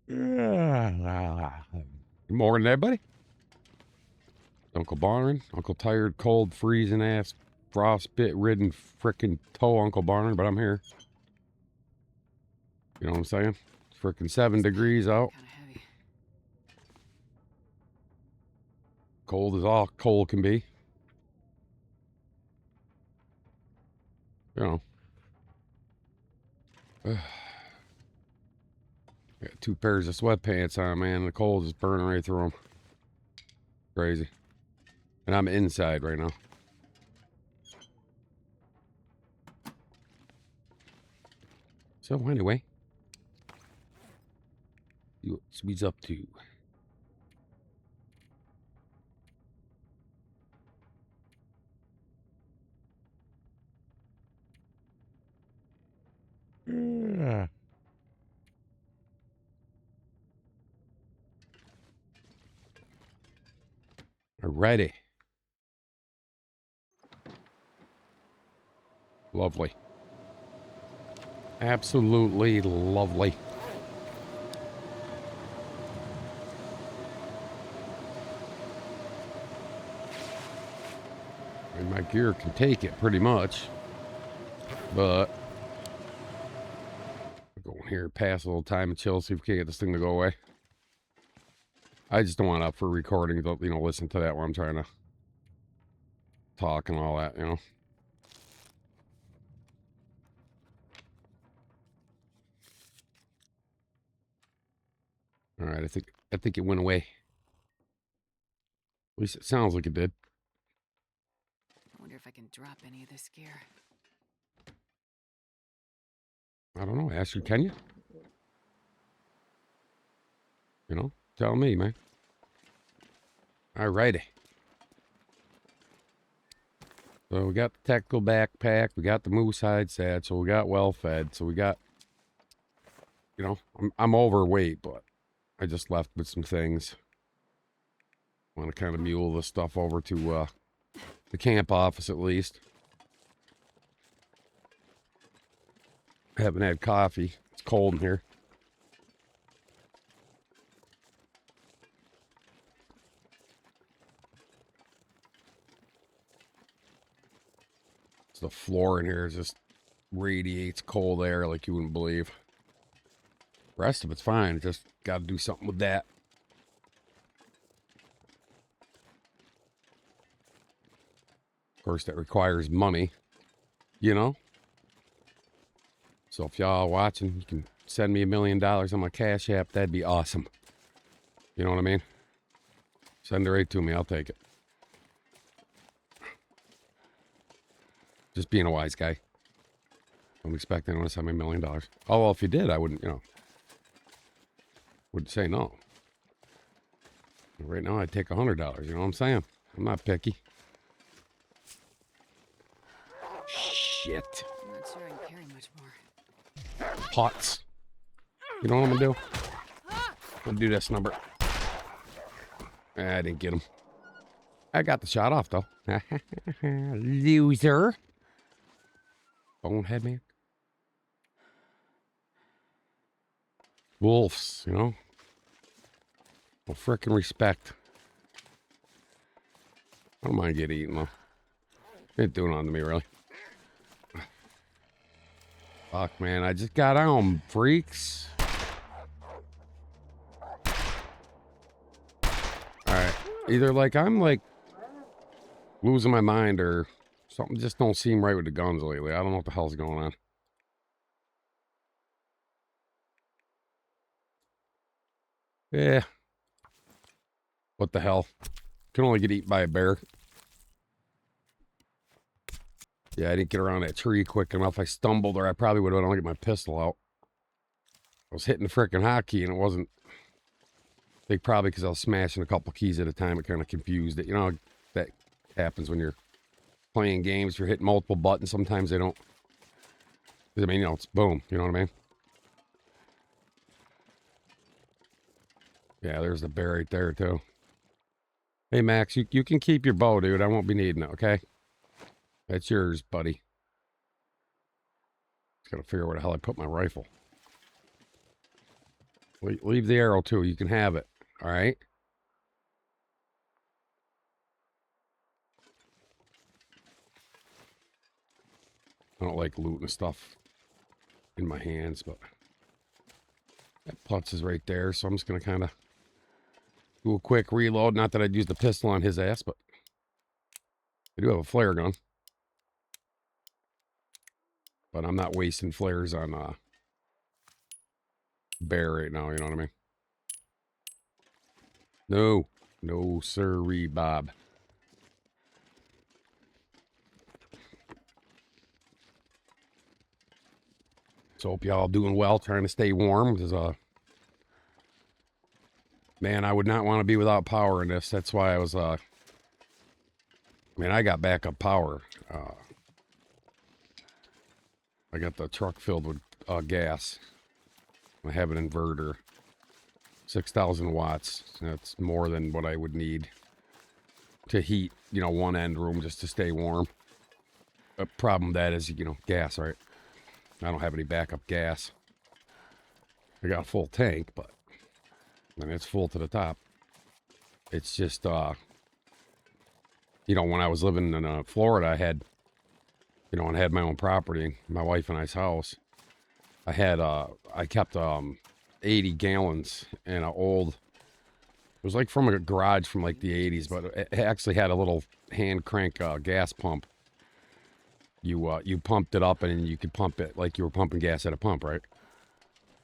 Good morning, everybody. Uncle Barn, Uncle Tired, Cold, Freezing Ass, Frostbit Ridden frickin' toe Uncle Barn, but I'm here. You know what I'm saying? Frickin' 7 degrees out. Kind of heavy. Cold as all cold can be. You know. Got 2 pairs of sweatpants on, man. The cold is burning right through them. Crazy. And I'm inside right now. So anyway, see what Sweet's up to. Yeah. Alrighty. Lovely. Absolutely lovely. And my gear can take it pretty much. But I'll go in here, pass a little time and chill, see if we can get this thing to go away. I just don't want up for recording, you know, listen to that while I'm trying to talk and all that, you know. All right, I think it went away. At least it sounds like it did. I wonder if I can drop any of this gear. I don't know. Ashley, can you? You know, tell me, man. All righty. So we got the tactical backpack. We got the moose hide satchel. We got well fed. So we got, you know, I'm overweight, but I just left with some things. Want to kind of mule this stuff over to the camp office at least. I haven't had coffee. It's cold in here. The floor in here just radiates cold air like you wouldn't believe. The rest of it's fine. Just got to do something with that. Of course, that requires money, you know? So if y'all watching, you can send me $1 million on my Cash App. That'd be awesome. You know what I mean? Send it right to me. I'll take it. Just being a wise guy. Don't expect anyone to send me $1 million. Oh, well, if you did, I wouldn't, you know, would say no. Right now, I'd take $100. You know what I'm saying? I'm not picky. Shit. I'm not sure I can carry much more. Pots. You know what I'm gonna do? I'm gonna do this number. I didn't get him. I got the shot off, though. Loser. Bonehead, man. Wolves, you know? Well, frickin' respect. I don't mind getting eaten, though. Ain't doing on to me, really. Fuck, man. I just got on, freaks. Alright. Either, like, I'm, like, losing my mind or something just don't seem right with the guns lately. I don't know what the hell's going on. Yeah. What the hell? Can only get eaten by a bear. Yeah, I didn't get around that tree quick enough. I stumbled, or I probably would have been able to get my pistol out. I was hitting the frickin' hotkey, and it wasn't. I think probably because I was smashing a couple keys at a time, it kind of confused it. You know, that happens when you're playing games. You're hitting multiple buttons. Sometimes they don't. I mean, you know, it's boom. You know what I mean? Yeah, there's the bear right there, too. Hey, Max, you can keep your bow, dude. I won't be needing it, okay? That's yours, buddy. Just gotta figure out where the hell I put my rifle. Leave the arrow too. You can have it. All right. I don't like looting stuff in my hands, but that putz is right there. So I'm just going to kind of do a quick reload. Not that I'd use the pistol on his ass, but I do have a flare gun. But I'm not wasting flares on bear right now, you know what I mean? No. No, sirree, Bob. So hope y'all doing well, trying to stay warm, because, man, I would not want to be without power in this. That's why I was, man, I got backup power. I got the truck filled with gas. I have an inverter. 6,000 watts. That's more than what I would need to heat, you know, one end room just to stay warm. The problem with that is, you know, gas, right? I don't have any backup gas. I got a full tank, but I mean, it's full to the top. It's just, you know, when I was living in Florida, I had, you know, and had my own property, my wife and I's house. I kept 80 gallons in an old, it was like from a garage from like the 80s, but it actually had a little hand crank gas pump. You pumped it up and you could pump it like you were pumping gas at a pump, right?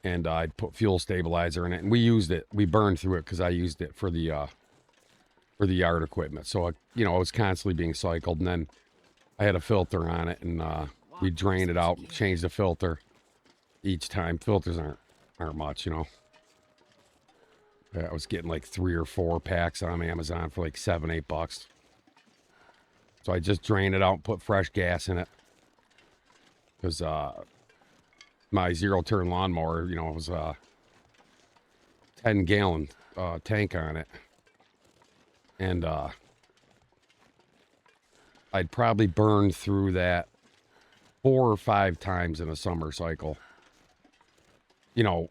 And I'd put fuel stabilizer in it, and we used it. We burned through it because I used it for the yard equipment. So you know, it was constantly being cycled, and then I had a filter on it, and we drained it out, changed the filter each time. Filters aren't much, you know. I was getting like 3 or 4 packs on Amazon for like $7-8. So I just drained it out and put fresh gas in it. Because my zero-turn lawnmower, you know, it was a 10-gallon tank on it. And I'd probably burn through that 4 or 5 times in a summer cycle. You know,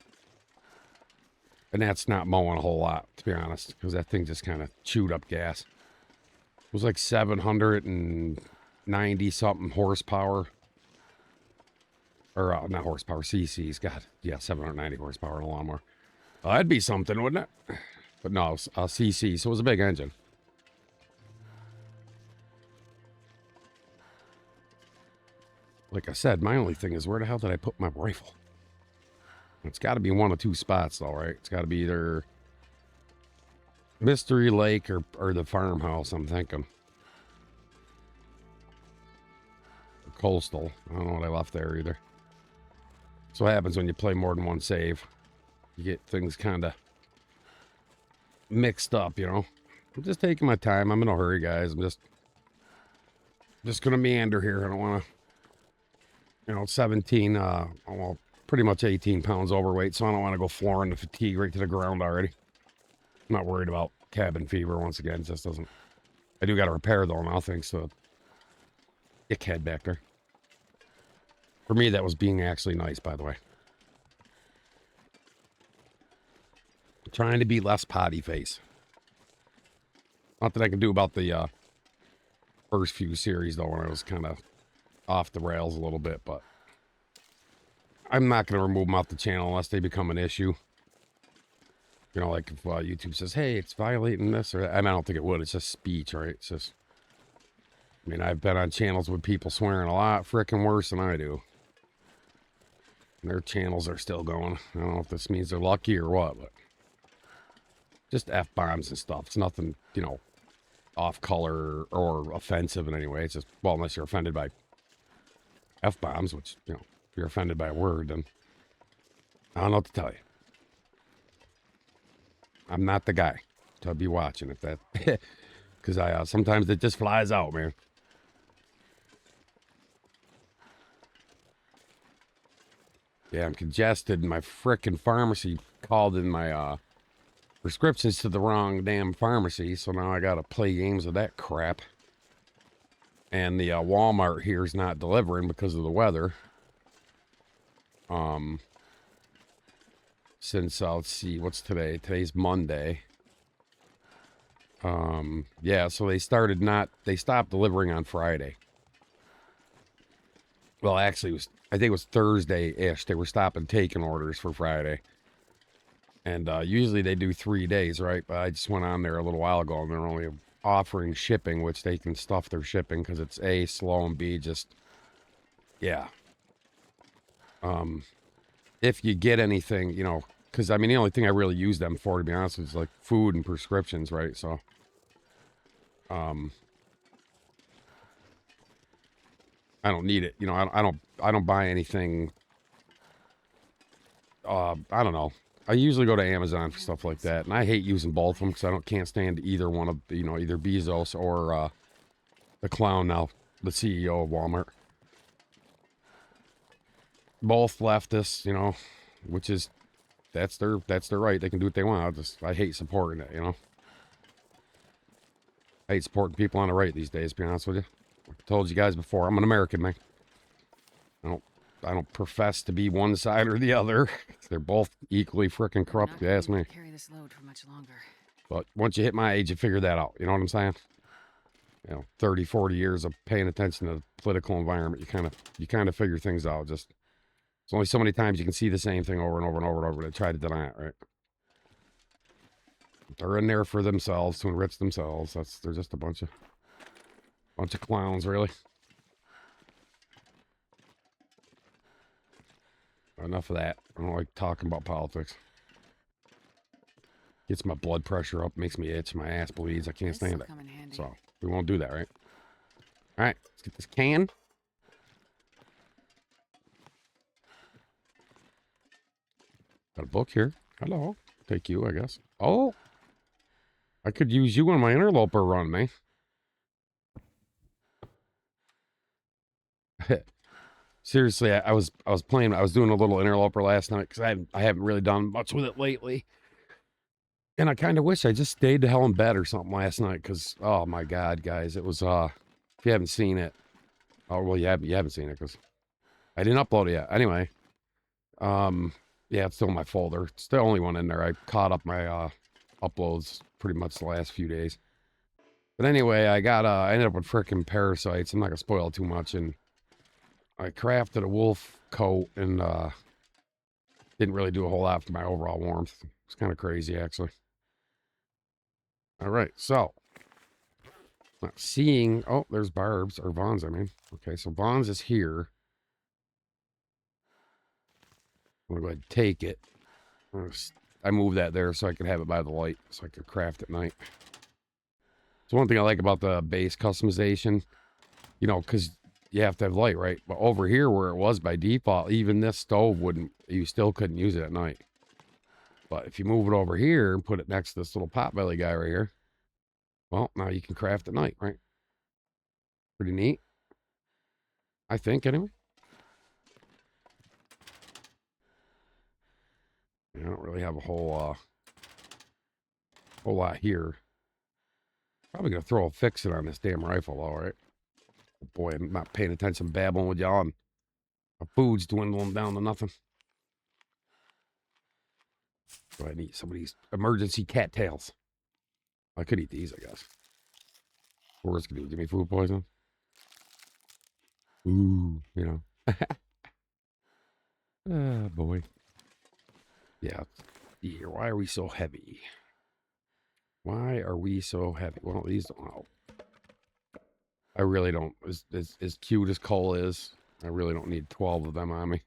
and that's not mowing a whole lot, to be honest, because that thing just kind of chewed up gas. It was like 790 something horsepower. Or not horsepower, cc's. God, yeah, 790 horsepower in a lawnmower. That'd be something, wouldn't it? But no, cc, so it was a big engine. Like I said, my only thing is, where the hell did I put my rifle? It's got to be one of 2 spots, though, right? It's got to be either Mystery Lake or the farmhouse, I'm thinking. Or Coastal. I don't know what I left there either. So what happens when you play more than one save? You get things kind of mixed up, you know? I'm just taking my time. I'm in a hurry, guys. I'm just going to meander here. I don't want to, you know, 17, well, pretty much 18 pounds overweight, so I don't want to go flooring the fatigue right to the ground already. I'm not worried about cabin fever once again. It just doesn't. I do got to repair, though, now, thanks to dickhead back there. For me, that was being actually nice, by the way. Trying to be less potty face. Not that I can do about the first few series, though, when I was kind of off the rails a little bit, but I'm not going to remove them off the channel unless they become an issue. You know, like if YouTube says, hey, it's violating this, or I mean, I don't think it would. It's just speech, right? It's just, I mean, I've been on channels with people swearing a lot freaking worse than I do. And their channels are still going. I don't know if this means they're lucky or what, but just F-bombs and stuff. It's nothing, you know, off color or offensive in any way. It's just, well, unless you're offended by F-bombs, which, you know, if you're offended by a word, then I don't know what to tell you. I'm not the guy to be watching if that, because I sometimes it just flies out, man. Yeah, I'm congested. My frickin' pharmacy called in my prescriptions to the wrong damn pharmacy, so now I gotta play games with that crap. And the Walmart here is not delivering because of the weather. since, let's see, what's today? Today's Monday. Yeah, so they stopped delivering on Friday. Well, actually, I think it was Thursday-ish. They were stopping taking orders for Friday. And usually they do 3 days, right? But I just went on there a little while ago, and they're only offering shipping, which they can stuff their shipping because it's A, slow, and B, just, yeah. If you get anything, you know, because, I mean, the only thing I really use them for, to be honest, is, like, food and prescriptions, right? So, I don't need it. You know, I don't buy anything. I don't know. I usually go to Amazon for stuff like that, and I hate using both of them because can't stand either one of, you know, either Bezos or the clown now, the CEO of Walmart. Both leftists, you know, which is that's their right. They can do what they want. I hate supporting it, you know. I hate supporting people on the right these days, to be honest with you. I told you guys before, I'm an American, man. I don't profess to be one side or the other. They're both equally freaking corrupt, if you ask me. Carry this load for much longer. But once you hit my age, you figure that out. You know what I'm saying? You know, 30, 40 years of paying attention to the political environment, you kind of figure things out. Just there's only so many times you can see the same thing over and over and over and over to try to deny it, right? They're in there for themselves to enrich themselves. They're just a bunch of clowns, really. Enough of that. I don't like talking about politics. Gets my blood pressure up, makes me itch, my ass bleeds. I can't stand it. So we won't do that, right? All right, let's get this can. Got a book here. Hello. Take you, I guess. Oh, I could use you on my interloper run, man. Seriously, I was playing. I was doing a little interloper last night because I haven't really done much with it lately, and I kind of wish I just stayed the hell in bed or something last night. Because oh my god, guys, it was if you haven't seen it, oh well, you haven't seen it because I didn't upload it yet. Anyway, yeah, it's still in my folder. It's the only one in there. I caught up my uploads pretty much the last few days. But anyway, I ended up with frickin' parasites. I'm not gonna spoil too much, and I crafted a wolf coat and didn't really do a whole lot for my overall warmth. It's kind of crazy, actually. All right, so not seeing. Oh, there's Barb's or Vaughn's. I mean, okay, so Vaughn's is here. I'm gonna go ahead and take it. I moved that there so I could have it by the light, so I could craft at night. So one thing I like about the base customization, you know, because you have to have light, right? But over here where it was by default, even this stove you still couldn't use it at night. But if you move it over here and put it next to this little potbelly guy right here, well, now you can craft at night, right? Pretty neat. I think, anyway. I don't really have a whole lot here. Probably gonna throw a fix-it on this damn rifle, though, right? Oh boy, I'm not paying attention, babbling with y'all, and my food's dwindling down to nothing. Go ahead and eat some of these emergency cattails. I could eat these, I guess. Worst could do, give me food poisoning. Ooh, you know. Ah, boy. Yeah. Here, why are we so heavy? Why are we so heavy? Well, these don't help. I really don't. As cute as coal is, I really don't need 12 of them on me.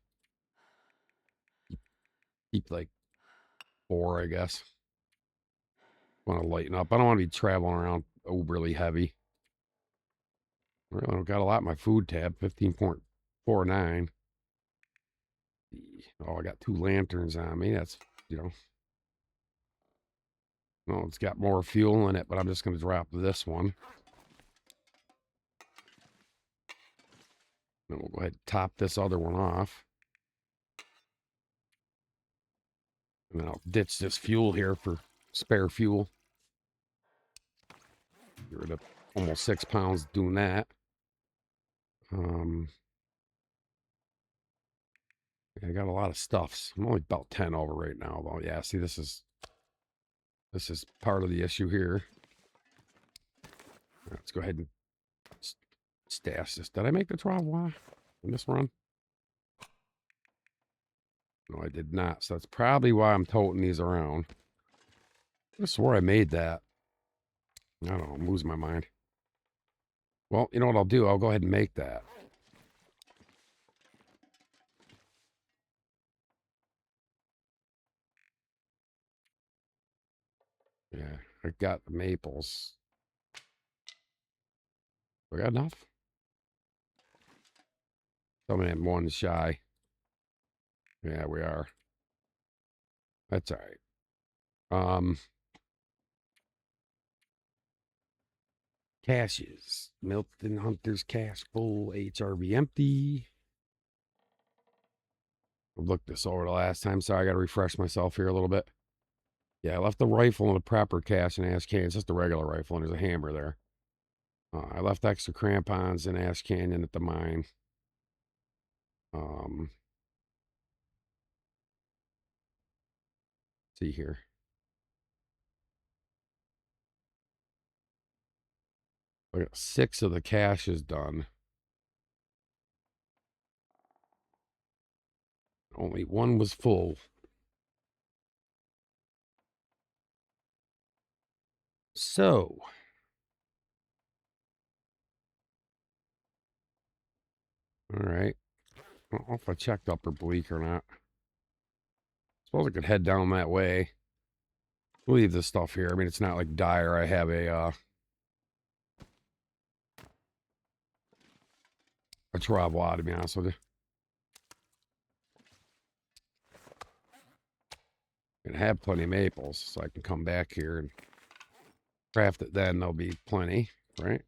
Keep like 4, I guess. Want to lighten up. I don't want to be traveling around overly heavy. I really got a lot in my food tab. 15.49. Oh, I got 2 lanterns on me. That's, you know. No, it's got more fuel in it, but I'm just going to drop this one. Then we'll go ahead and top this other one off. And then I'll ditch this fuel here for spare fuel. Get rid of almost 6 pounds doing that. Yeah, I got a lot of stuffs. I'm only about 10 over right now, though. Yeah, see, this is part of the issue here. Let's go ahead and stash this. Did I make the travois in this run? No, I did not. So that's probably why I'm toting these around. I swore I made that. I don't know. I'm losing my mind. Well, you know what I'll do? I'll go ahead and make that. Yeah, I got the maples. We got enough? Tell me I'm one shy. Yeah, we are. That's all right. Caches. Milton Hunter's cache full. HRV empty. I looked this over the last time, so I got to refresh myself here a little bit. Yeah, I left the rifle in the prepper cache in Ash Canyon. It's just a regular rifle, and there's a hammer there. I left extra crampons in Ash Canyon at the mine. See here. I got 6 of the caches done. Only 1 was full. So, all right. I don't know if I checked upper bleak or not. Suppose I could head down that way. Leave this stuff here. I mean, it's not like dire. I have a travois, to be honest with you. And have plenty of maples, so I can come back here and craft it then. There'll be plenty, right?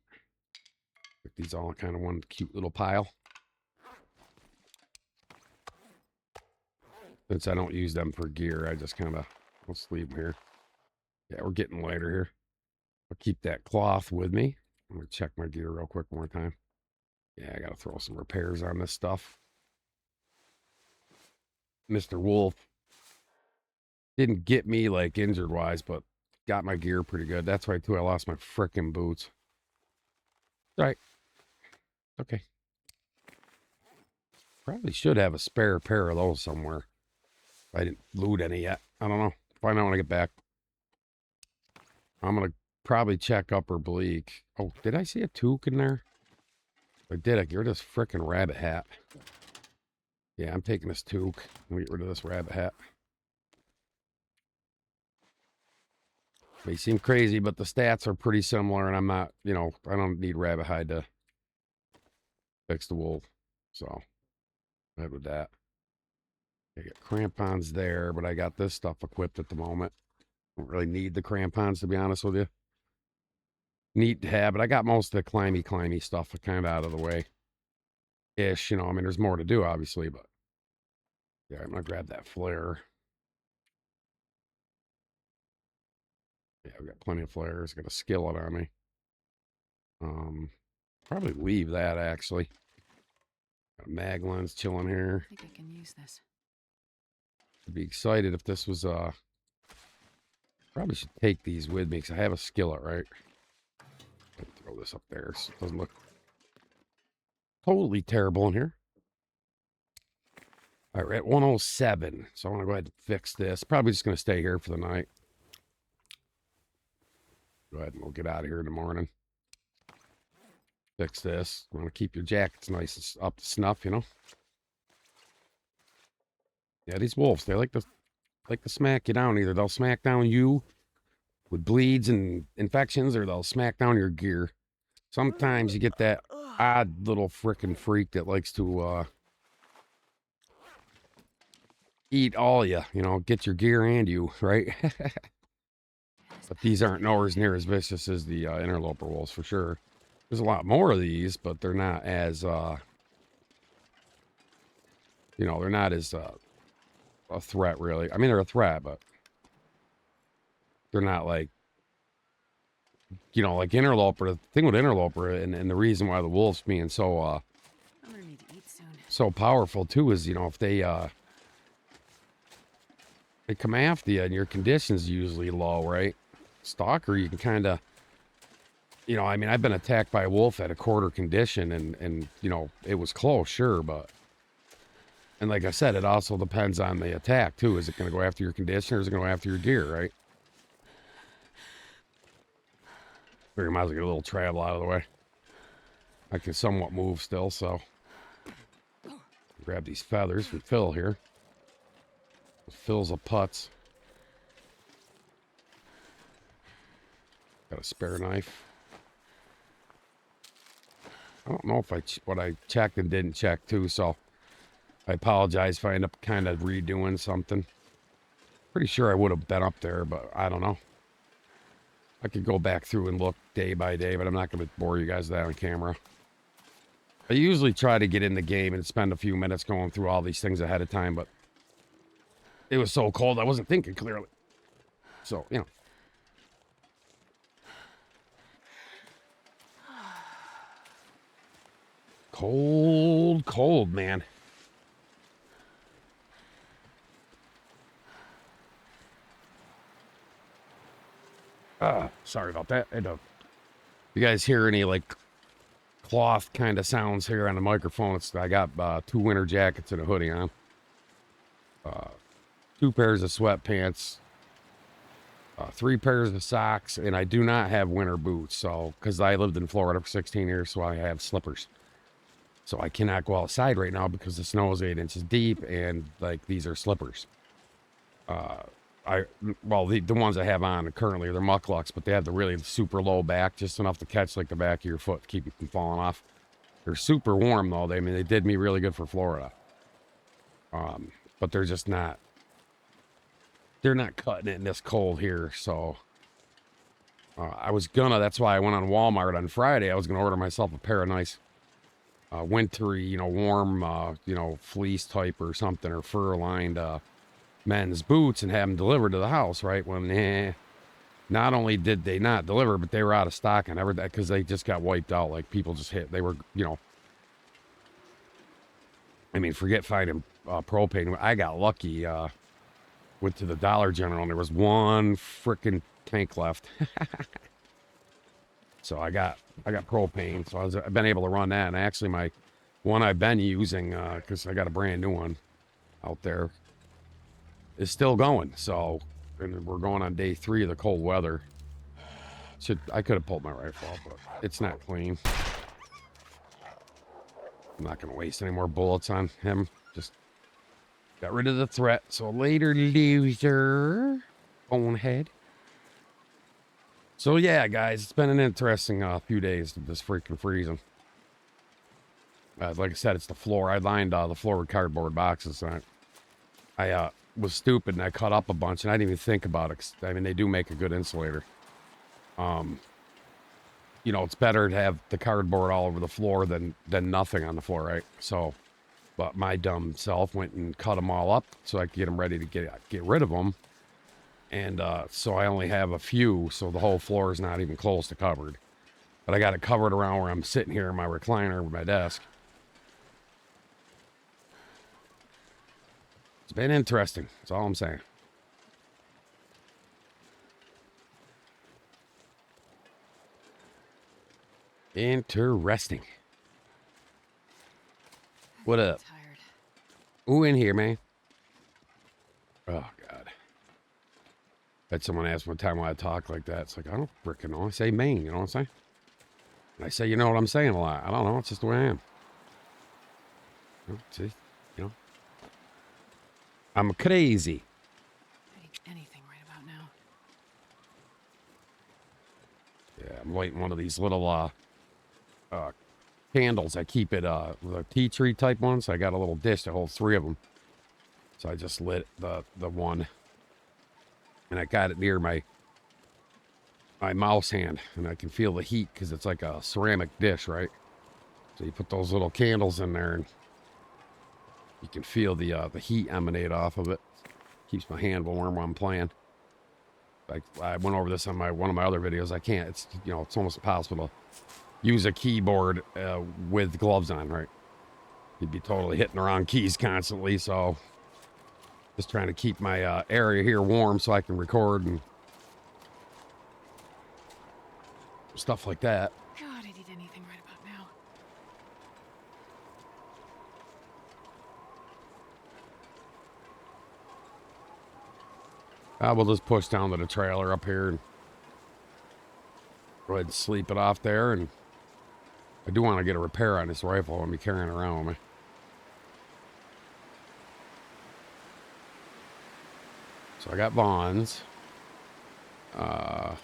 Put these all in kind of one cute little pile. Since I don't use them for gear, I just kind of, let's leave them here. Yeah, we're getting lighter here. I'll keep that cloth with me. I'm going to check my gear real quick one more time. Yeah, I got to throw some repairs on this stuff. Mr. Wolf didn't get me, like, injured-wise, but got my gear pretty good. That's why, too, I lost my frickin' boots. All right. Okay. Probably should have a spare pair of those somewhere. I didn't loot any yet. I don't know. Find out when I get back. I'm going to probably check upper bleak. Oh, did I see a toque in there? I did. I get rid of this frickin' rabbit hat. Yeah, I'm taking this toque. I'm going to get rid of this rabbit hat. May seem crazy, but the stats are pretty similar, and I'm not, you know, I don't need rabbit hide to fix the wolf. So, ahead with that. I got crampons there, but I got this stuff equipped at the moment. Don't really need the crampons, to be honest with you. Neat to have, but I got most of the climby stuff kind of out of the way. Ish, you know, I mean, there's more to do, obviously, but yeah, I'm going to grab that flare. Yeah, I've got plenty of flares. Got a skillet on me. Probably leave that, actually. Got a mag lens chilling here. I think I can use this. I'd be excited if this was, probably should take these with me, because I have a skillet, right? Throw this up there so it doesn't look totally terrible in here. All right, we're at 107, so I want to go ahead and fix this. Probably just going to stay here for the night. Go ahead and we'll get out of here in the morning. Fix this. You want to keep your jackets nice and up to snuff, you know? Yeah, these wolves, they like to smack you down. Either they'll smack down you with bleeds and infections, or they'll smack down your gear. Sometimes you get that odd little frickin' freak that likes to eat all you know, get your gear and you, right? But these aren't nowhere near as vicious as the interloper wolves, for sure. There's a lot more of these, but they're not as, you know, they're not as a threat, really. I mean, they're a threat, but they're not like, you know, like interloper. The thing with interloper, and the reason why the wolves being so I'm gonna need to eat soon. so powerful too, is, you know, if they they come after you and your condition's usually low, right? Stalker, you can kind of, you know, I mean, I've been attacked by a wolf at a quarter condition and you know, it was close, sure, but, and like I said, it also depends on the attack too. Is it going to go after your condition or is it going to go after your deer, right? Figure might as well get a little travel out of the way. I can somewhat move still, so. Grab these feathers from Phil here. Phil's a putz. Got a spare knife. I don't know if what I checked and didn't check too, so I apologize if I end up kind of redoing something. Pretty sure I would have been up there, but I don't know. I could go back through and look day by day, but I'm not going to bore you guys with that on camera. I usually try to get in the game and spend a few minutes going through all these things ahead of time, but it was so cold I wasn't thinking clearly. So, you know. Cold, cold, man. Sorry about that. You guys hear any like cloth kind of sounds here on the microphone? I got 2 winter jackets and a hoodie on. 2 pairs of sweatpants. 3 pairs of socks, and I do not have winter boots. So, because I lived in Florida for 16 years, so I have slippers. So I cannot go outside right now because the snow is 8 inches deep, and like these are slippers. The ones I have on currently are the mucklucks, but they have the really super low back, just enough to catch like the back of your foot to keep you from falling off. They're super warm though. They did me really good for Florida. But they're just not. They're not cutting it in this cold here, so that's why I went on Walmart on Friday. I was gonna order myself a pair of nice wintry, you know, warm, you know, fleece type or something, or fur lined men's boots and have them delivered to the house, right? When not only did they not deliver, but they were out of stock and everything because they just got wiped out. Like people just they were, you know, I mean, forget finding propane. I got lucky. Went to the Dollar General and there was 1 freaking tank left. So I got propane. So I've been able to run that. And actually my one I've been using, because I got a brand new one out there, is still going. So, and we're going on day 3 of the cold weather. I could have pulled my rifle off, but it's not clean. I'm not going to waste any more bullets on him. Just got rid of the threat. So later, loser. Bonehead. So yeah, guys, it's been an interesting few days of this freaking freezing. Like I said, it's the floor. I lined the floor with cardboard boxes. I was stupid and I cut up a bunch and I didn't even think about it. I mean, they do make a good insulator. You know, it's better to have the cardboard all over the floor than nothing on the floor, right? So, but my dumb self went and cut them all up so I could get them ready to get rid of them. And so I only have a few, so the whole floor is not even close to covered. But I got it covered around where I'm sitting here in my recliner with my desk. It's been interesting. That's all I'm saying. Interesting. What up? Tired. Who in here, man? Oh, God. Had someone ask one time why I talk like that. It's like, I don't frickin' know. I say Maine, you know what I'm saying? And I say, you know what I'm saying a lot. I don't know. It's just the way I am. See? You know? I'm crazy. Anything right about now. Yeah, I'm lighting one of these little candles. I keep it the tea tree type ones. I got a little dish that holds 3 of them. So I just lit the one. And I got it near my mouse hand, and I can feel the heat because it's like a ceramic dish, right? So you put those little candles in there, and you can feel the heat emanate off of it. Keeps my hand warm while I'm playing. I went over this on one of my other videos. I can't. It's, you know, it's almost impossible to use a keyboard with gloves on, right? You'd be totally hitting the wrong keys constantly. So Just trying to keep my area here warm so I can record and stuff like that. God, I need anything right about now. We'll just push down to the trailer up here and go ahead and sleep it off there. And I do want to get a repair on this rifle I'm carrying around with me. So I got Vaughn's. I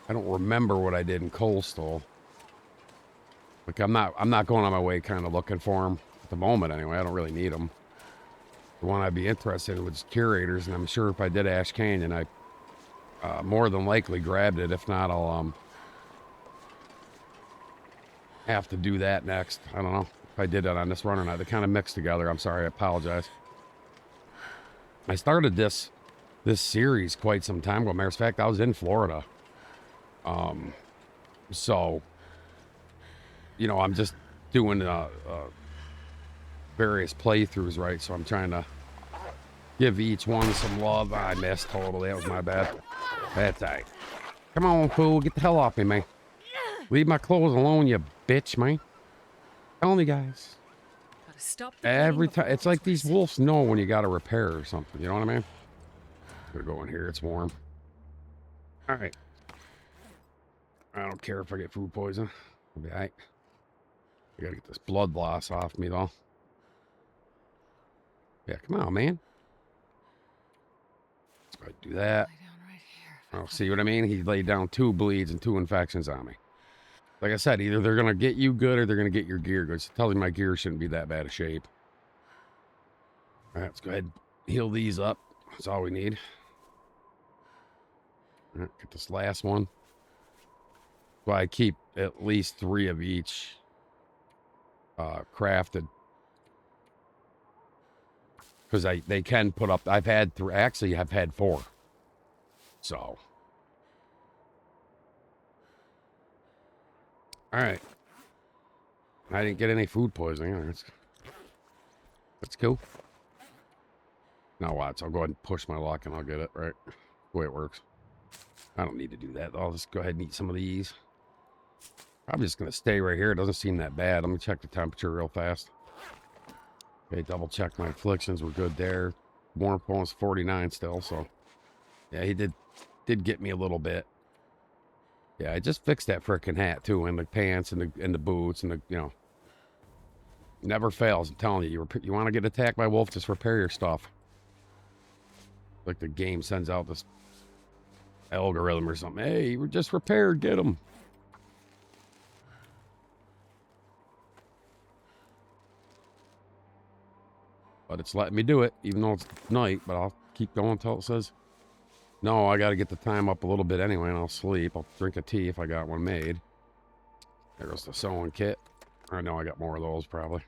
don't remember what I did in Coastal. Like I'm not going on my way kind of looking for them at the moment anyway. I don't really need them. The one I'd be interested in was curators, and I'm sure if I did Ash Canyon, I more than likely grabbed it. If not, I'll have to do that next. I don't know if I did it on this run or not. They kind of mixed together. I'm sorry. I apologize. I started this series quite some time ago. Matter of fact, I was in Florida. So, you know, I'm just doing various playthroughs, right? So I'm trying to give each one some love. I missed totally. That was my bad. That's right. Come on, fool. Get the hell off me, man. Leave my clothes alone, you bitch, man. Telling you guys. Gotta stop the Every bleeding time. before it It's like gets these worse. wolves know when you got to repair or something. You know what I mean? Gonna go in here. It's warm. All right. I don't care if I get food poison. I'll be all right. I gotta get this blood loss off me, though. Yeah, come on, man. Let's go ahead and do that. Lie down right here if I Oh, see what I mean? He laid down 2 bleeds and 2 infections on me. Like I said, either they're going to get you good or they're going to get your gear good. So telling my gear shouldn't be that bad of shape. All right, let's go ahead and heal these up. That's all we need. All right, get this last one. So I keep at least 3 of each crafted. Because they can put up... I've had 3... Actually, I've had 4. So... All right. I didn't get any food poisoning. That's cool. Now watch. I'll go ahead and push my luck and I'll get it, right? The way it works. I don't need to do that. I'll just go ahead and eat some of these. I'm just going to stay right here. It doesn't seem that bad. Let me check the temperature real fast. Okay, double check my afflictions. We're good there. Warmth bonus 49 still, so... Yeah, he did get me a little bit. Yeah, I just fixed that frickin' hat, too, and the pants and the boots and the, you know... Never fails. I'm telling you, you want to get attacked by wolf, just repair your stuff. Like the game sends out this algorithm or something. Hey, we're just repaired. Get them. But it's letting me do it, even though it's night. But I'll keep going until it says, no, I got to get the time up a little bit anyway, and I'll sleep. I'll drink a tea if I got one made. There goes the sewing kit. I know I got more of those, probably.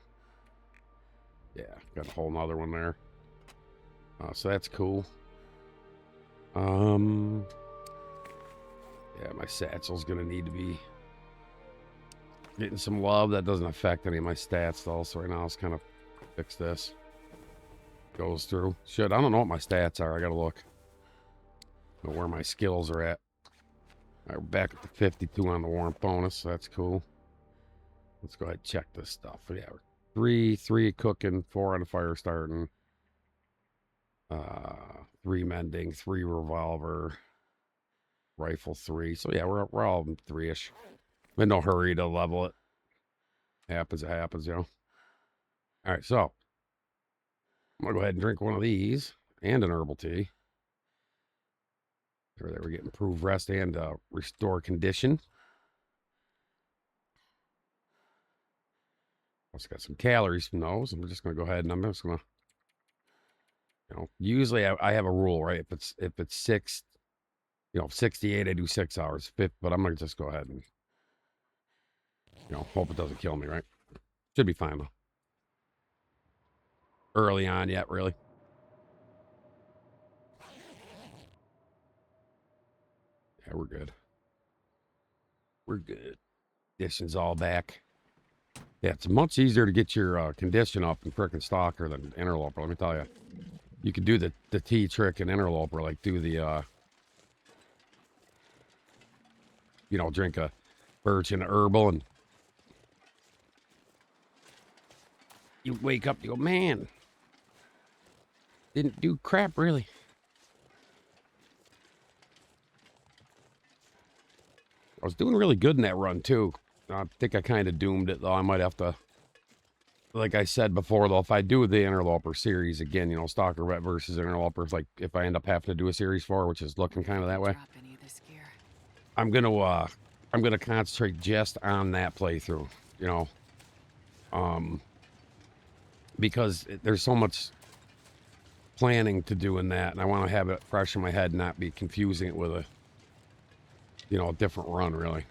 Yeah, got a whole nother one there. So that's cool. Yeah, my satchel's gonna need to be getting some love. That doesn't affect any of my stats though, so right now let's kind of fix this. Goes through. Shit, I don't know what my stats are. I gotta look. Know where my skills are at. All right, we're back at the 52 on the warmth bonus, so that's cool. Let's go ahead and check this stuff. Yeah, we're 3 cooking, 4 on the fire starting. 3 mending, 3 revolver, rifle 3. So yeah, we're all 3-ish. I'm in no hurry to level it. Happens, it happens, you know. All right, so I'm gonna go ahead and drink one of these and an herbal tea. There, we get improved rest and restore condition. Also got some calories from those. I'm just gonna go ahead and I'm just gonna, you know, usually I have a rule, right? If it's 6, you know, 68, I do 6 hours. 5, but I'm gonna just go ahead and, you know, hope it doesn't kill me, right? Should be fine though. Early on yet, really. Yeah, we're good. We're good. Condition's all back. Yeah, it's much easier to get your condition up in frickin' stalker than interloper. Let me tell you. You could do the T trick in interloper, like do the drink a virgin herbal, and you wake up, you go, man, didn't do crap really. I was doing really good in that run too. I think I kind of doomed it though. I might have to, like I said before though, if I do the interloper series again, stalker vet versus interlopers, like if I end up having to do a series 4, which is looking kind of that way, Drop any of this gear. I'm gonna concentrate just on that playthrough, because there's so much planning to do in that, and I want to have it fresh in my head, and not be confusing it with a different run, really.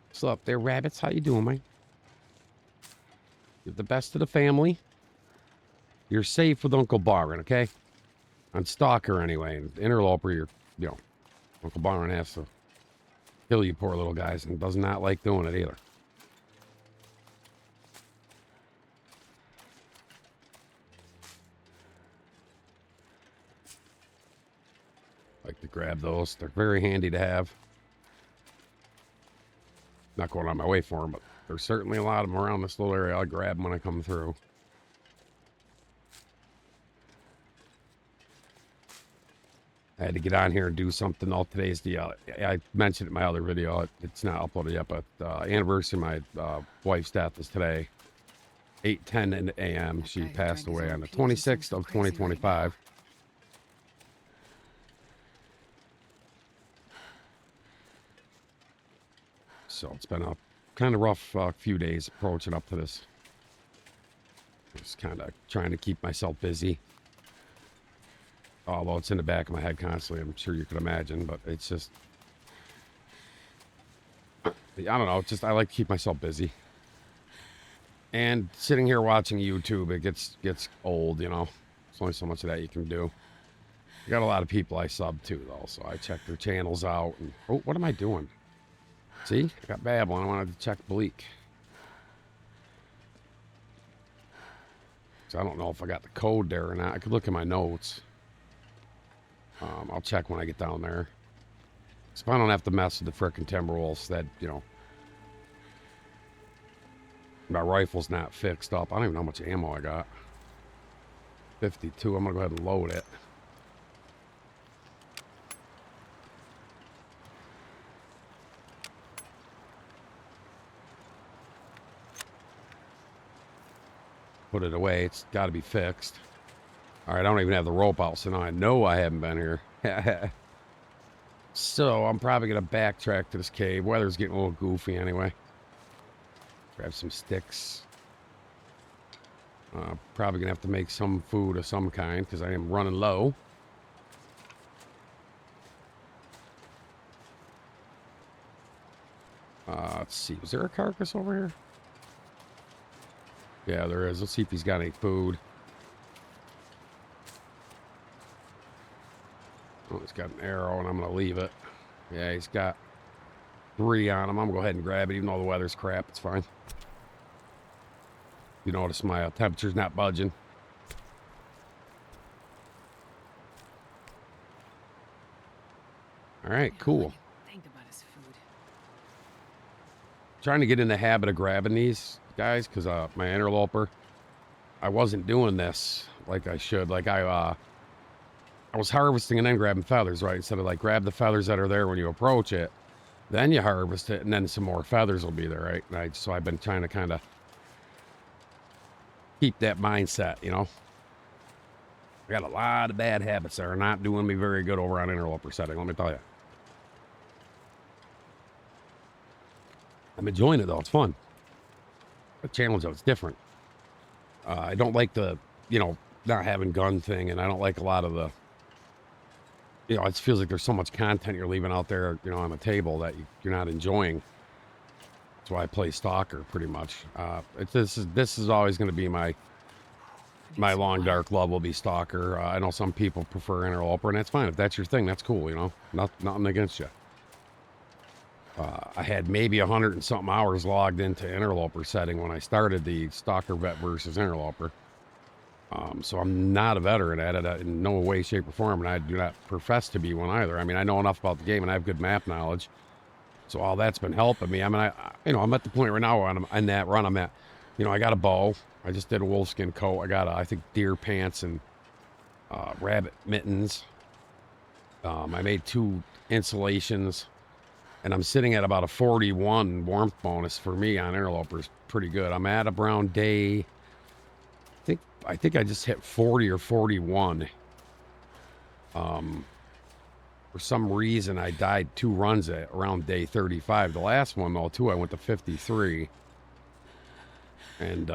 What's up there, rabbits? How you doing, man? You're the best of the family. You're safe with Uncle Byron, okay? On Stalker, anyway. And Interloper, Uncle Byron has to kill you poor little guys, and does not like doing it either. Like to grab those. They're very handy to have. Not going on my way for them, but there's certainly a lot of them around this little area. I'll grab them when I come through. I had to get on here and do something. All today's I mentioned it in my other video. It's not uploaded yet, but anniversary of my wife's death is today, 8:10 a.m. She passed away on the 26th of 2025. So it's been a kind of rough few days approaching up to this. Just kind of trying to keep myself busy. Although it's in the back of my head constantly, I'm sure you can imagine, but it's just, I don't know, I like to keep myself busy. And sitting here watching YouTube, it gets old, There's only so much of that you can do. I got a lot of people I sub to, though, so I check their channels out. And, oh, what am I doing? See? I got Babylon. I wanted to check Bleak. So I don't know if I got the code there or not. I could look at my notes. I'll check when I get down there. So if I don't have to mess with the frickin' Timberwolves, that, my rifle's not fixed up. I don't even know how much ammo I got. 52. I'm going to go ahead and load it. Put it away. It's got to be fixed. All right, I don't even have the rope out, so now I know I haven't been here. So I'm probably going to backtrack to this cave. Weather's getting a little goofy anyway. Grab some sticks. Probably going to have to make some food of some kind because I am running low. Let's see. Was there a carcass over here? Yeah, there is. Let's see if he's got any food. Oh, he's got an arrow, and I'm going to leave it. Yeah, he's got 3 on him. I'm going to go ahead and grab it, even though the weather's crap. It's fine. You notice my temperature's not budging. All right, cool. Think about his food. Trying to get in the habit of grabbing these guys, because my interloper, I wasn't doing this like I should. Like I was harvesting and then grabbing feathers, right? Instead of like grab the feathers that are there when you approach it, then you harvest it, and then some more feathers will be there, right? So I've been trying to kind of keep that mindset, I got a lot of bad habits that are not doing me very good over on interloper setting, let me tell you. I'm enjoying it though, it's fun. A challenge though, it's different. I don't like the, not having gun thing, and I don't like a lot of the, it just feels like there's so much content you're leaving out there, on the table that you're not enjoying. That's why I play Stalker pretty much. This is always going to be my long dark love will be Stalker. I know some people prefer Interloper, and that's fine. If that's your thing, that's cool. Nothing against you. I had maybe 100 and something hours logged into interloper setting when I started the stalker vet versus interloper. So I'm not a veteran at it in no way, shape, or form, and I do not profess to be one either. I mean, I know enough about the game, and I have good map knowledge, so all that's been helping me. I mean, I'm at the point right now where in that run I'm at. I got a bow. I just did a wolfskin coat. I got I think deer pants and rabbit mittens. I made 2 insulations, and I'm sitting at about a 41 warmth bonus for me on interlopers. Pretty good. I'm at around day. I think I just hit 40 or 41. For some reason, I died 2 runs at around day 35. The last one, though, too, I went to 53. And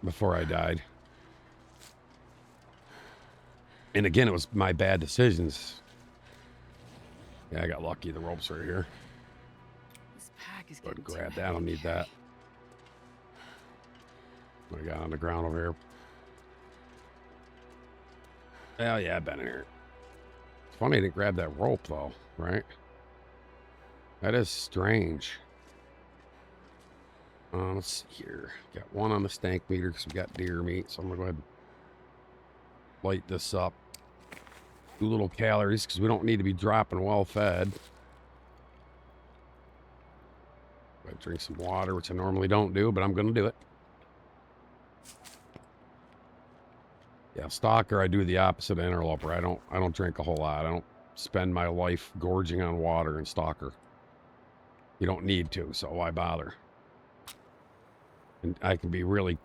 before I died. And again, it was my bad decisions. Yeah, I got lucky. The rope's right here. This pack is Go ahead getting and too grab heavy that. I don't to need carry. that. What I got on the ground over here? Hell yeah, I've been in here. It's funny I didn't grab that rope, though, right? That is strange. Let's see here. Got 1 on the stank meter because we got deer meat. So I'm going to go ahead and light this up. Do little calories because we don't need to be dropping well fed. I drink some water, which I normally don't do, but I'm going to do it. Yeah, stalker, I do the opposite of interloper. I don't drink a whole lot. I don't spend my life gorging on water in stalker. You don't need to, so why bother? And I can be really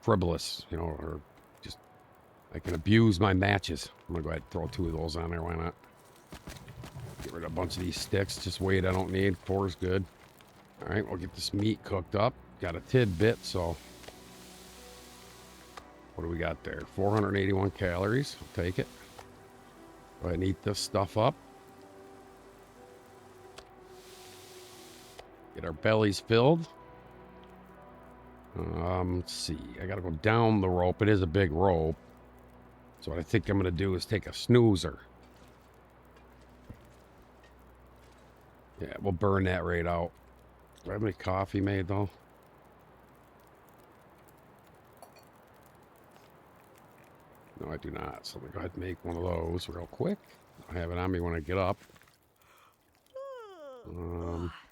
frivolous, or just I can abuse my matches. I'm gonna go ahead and throw 2 of those on there. Why not? Get rid of a bunch of these sticks. Just weight I don't need. 4 is good. All right, we'll get this meat cooked up. Got a tidbit, so what do we got there? 481 calories. I'll take it. Go ahead and eat this stuff up. Get our bellies filled. Let's see. I gotta go down the rope. It is a big rope. So what I think I'm gonna do is take a snoozer. Yeah, we'll burn that right out. Do I have any coffee made though? No, I do not. So I'm gonna go ahead and make one of those real quick. I have it on me when I get up.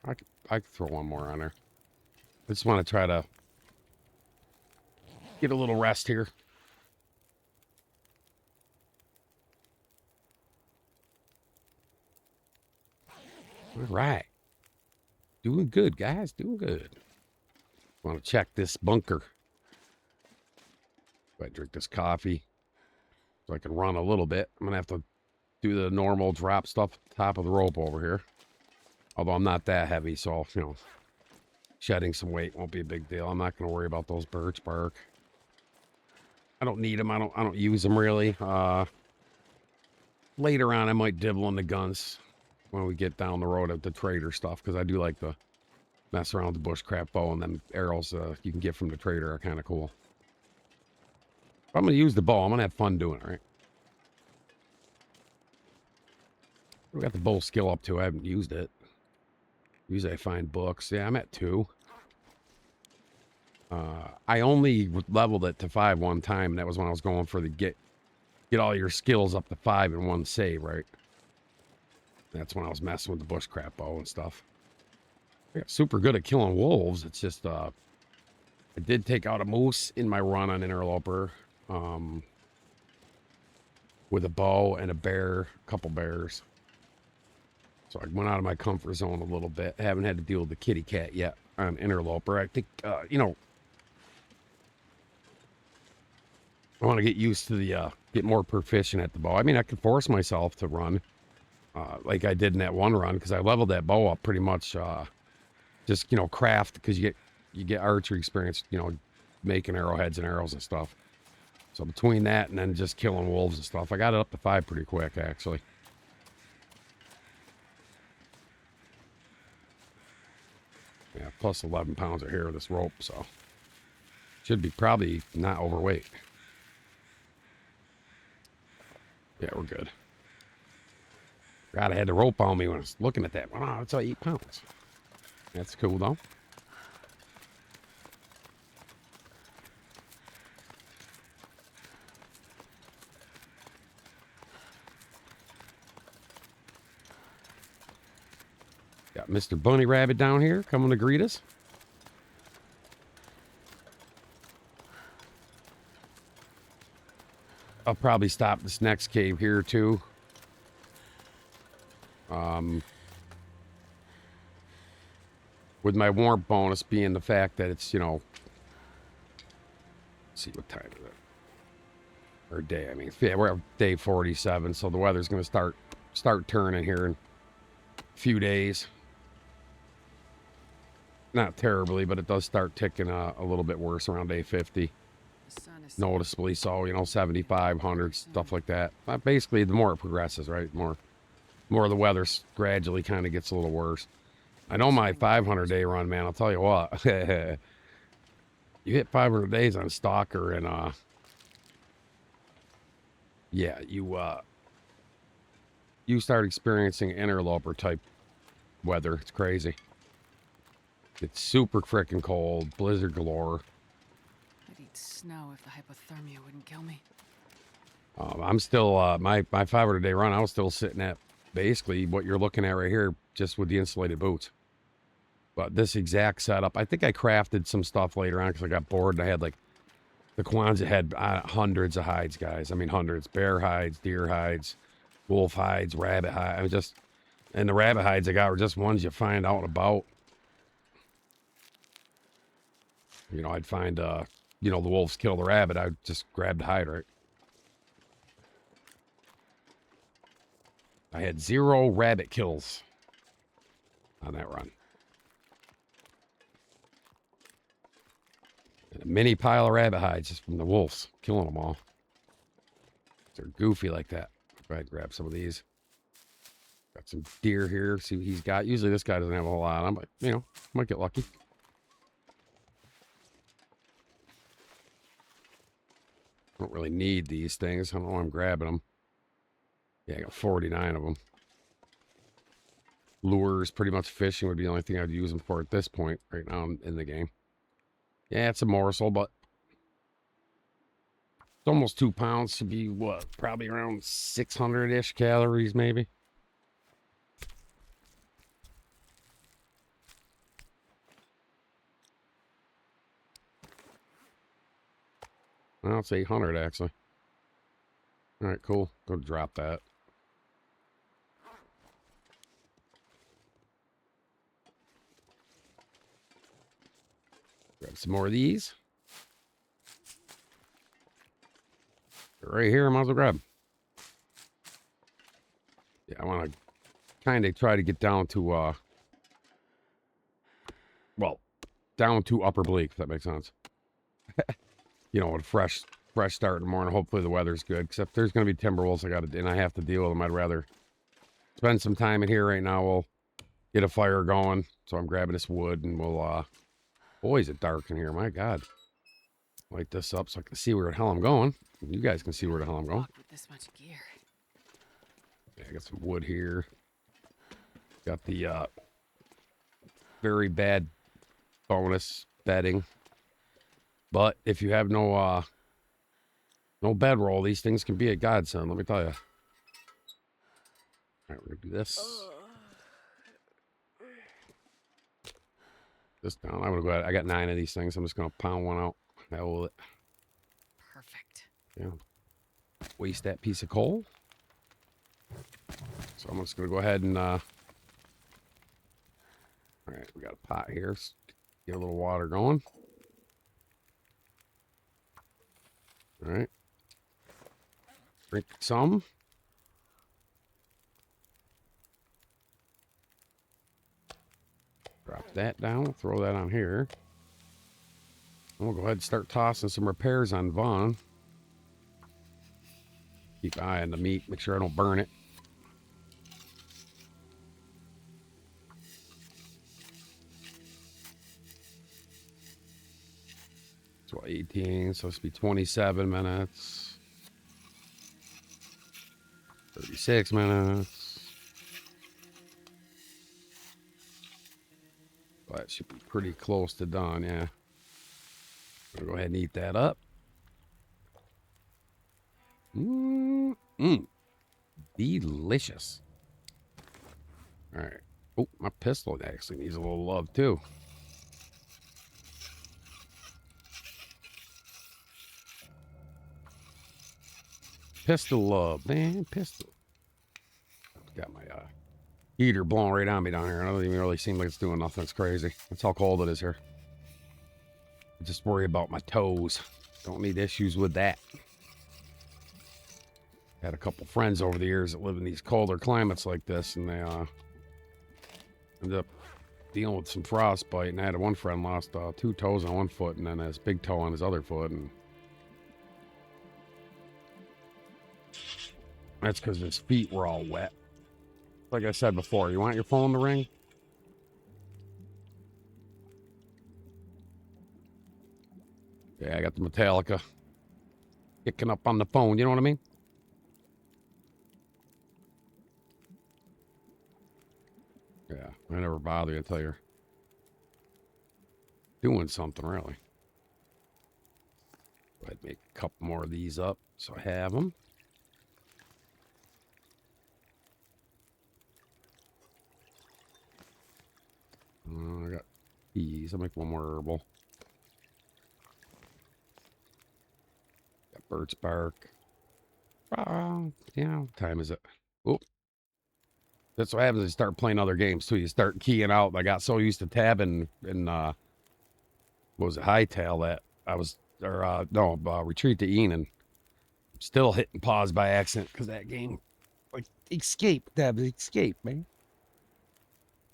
I could throw 1 more on there. I just want to try to get a little rest here. All right. Doing good, guys. Doing good. Want to check this bunker. Go ahead and drink this coffee so I can run a little bit. I'm going to have to do the normal drop stuff at the top of the rope over here. Although I'm not that heavy, so, shedding some weight won't be a big deal. I'm not going to worry about those birch bark. I don't need them. I don't use them really. Later on, I might dibble on the guns when we get down the road at the trader stuff, because I do like to mess around with the bushcraft bow, and then arrows you can get from the trader are kind of cool. If I'm going to use the bow, I'm going to have fun doing it, right? We got the bow skill up too. I haven't used it. Usually I find books. Yeah, I'm at 2. I only leveled it to 5 one time, and that was when I was going for the get all your skills up to 5 in one save, right? That's when I was messing with the bushcraft bow and stuff. I got super good at killing wolves. It's just I did take out a moose in my run on interloper, with a bow and a bear, a couple bears. So I went out of my comfort zone a little bit. I haven't had to deal with the kitty cat yet on interloper. I think I want to get used to the get more proficient at the bow. I mean, I could force myself to run like I did in that one run, because I leveled that bow up pretty much just craft, because you get archery experience, making arrowheads and arrows and stuff. So between that and then just killing wolves and stuff, I got it up to 5 pretty quick, actually. Yeah, plus 11 pounds of hair of this rope, so should be probably not overweight. Yeah, we're good. God, I had the rope on me when I was looking at that. Wow, that's 8 pounds. That's cool, though. Got Mr. Bunny Rabbit down here coming to greet us. I'll probably stop this next cave here, too. With my warmth bonus being the fact that it's, you know... Let's see what time is it. Or day, I mean. Yeah, we're at day 47, so the weather's going to start turning here in a few days. Not terribly, but it does start ticking a little bit worse around day 50. The sun is Noticeably so, you know, 75, 100, stuff like that. But basically, the more it progresses, right? More of the weather gradually kind of gets a little worse. I know my 500-day run, man. I'll tell you what. You hit 500 days on Stalker, and yeah, you start experiencing interloper type weather. It's crazy. It's super freaking cold, blizzard galore. I'd eat snow if the hypothermia wouldn't kill me. I'm still my 500-day run. I was still sitting at basically what you're looking at right here, just with the insulated boots. But this exact setup, I think I crafted some stuff later on because I got bored and I had like the Kwanzaa had hundreds of hides, guys. I mean hundreds: bear hides, deer hides, wolf hides, rabbit hides. I mean, just, and the rabbit hides I got were just ones you find out and about. You know, I'd find, you know, the wolves kill the rabbit. I'd just grab the hide, right? I had 0 rabbit kills on that run. And a mini pile of rabbit hides just from the wolves, killing them all. They're goofy like that. Go ahead and grab some of these. Got some deer here. See what he's got. Usually this guy doesn't have a whole lot on, but, you know, might get lucky. I don't really need these things. I don't know why I'm grabbing them. Yeah, I got 49 of them. Lures, pretty much fishing would be the only thing I'd use them for at this point, right now in the game. Yeah, it's a morsel, but it's almost 2 pounds. Should be, what, probably around 600-ish calories, maybe. Well, it's 800, actually. All right, cool. Go drop that. Grab some more of these. They're right here. I might as well grab them. Yeah, I want to kind of try to get down to, well, down to upper bleak, if that makes sense. You know, with a fresh start in the morning. Hopefully the weather's good. Except there's going to be timberwolves and I have to deal with them. I'd rather spend some time in here right now. We'll get a fire going. So I'm grabbing this wood and we'll, boy, is it dark in here. My God. Light this up so I can see where the hell I'm going. You guys can see where the hell I'm going. With this much gear. Yeah, I got some wood here. Got the very bad bonus bedding. But if you have no bedroll, these things can be a godsend, let me tell you. All right, we're gonna do this. This down. I'm gonna go ahead. I got 9 of these things. I'm just gonna pound one out. Hell with it. Perfect. Yeah. Waste that piece of coal. So I'm just gonna go ahead and all right, we got a pot here. Let's get a little water going. All right. Drink some. Drop that down. Throw that on here. And we'll go ahead and start tossing some repairs on Vaughn. Keep an eye on the meat. Make sure I don't burn it. So 18, so it's be 27 minutes. 36 minutes. So that should be pretty close to done, yeah. I'll go ahead and eat that up. Delicious. All right. Oh, my pistol actually needs a little love too. Pistol love, man. Pistol. Got my heater blowing right on me down here. I don't even really seem like it's doing nothing. It's crazy. That's how cold it is here. I just worry about my toes. Don't need issues with that. Had a couple friends over the years that live in these colder climates like this, and they ended up dealing with some frostbite. And I had one friend lost 2 toes on one foot, and then his big toe on his other foot, and that's because his feet were all wet. Like I said before, you want your phone to ring? Yeah, I got the Metallica kicking up on the phone. You know what I mean? Yeah, I never bother you until you're doing something, really. Go ahead and make a couple more of these up so I have them. I got these. I'll make one more herbal. Got birch bark. Yeah, what time is it? Oh, that's what happens. You start playing other games too. You start keying out. I got so used to tabbing in what was it, Hightail, that I was, or Retreat to Enon. Still hitting pause by accident because that game, like, escape, man.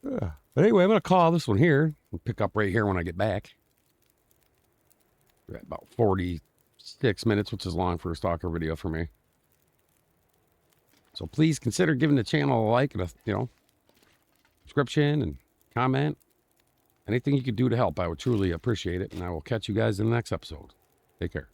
But anyway, I'm gonna call this one here and pick up right here when I get back. We're at about 46 minutes, which is long for a stalker video for me. So please consider giving the channel a like and a subscription and comment. Anything you could do to help, I would truly appreciate it. And I will catch you guys in the next episode. Take care.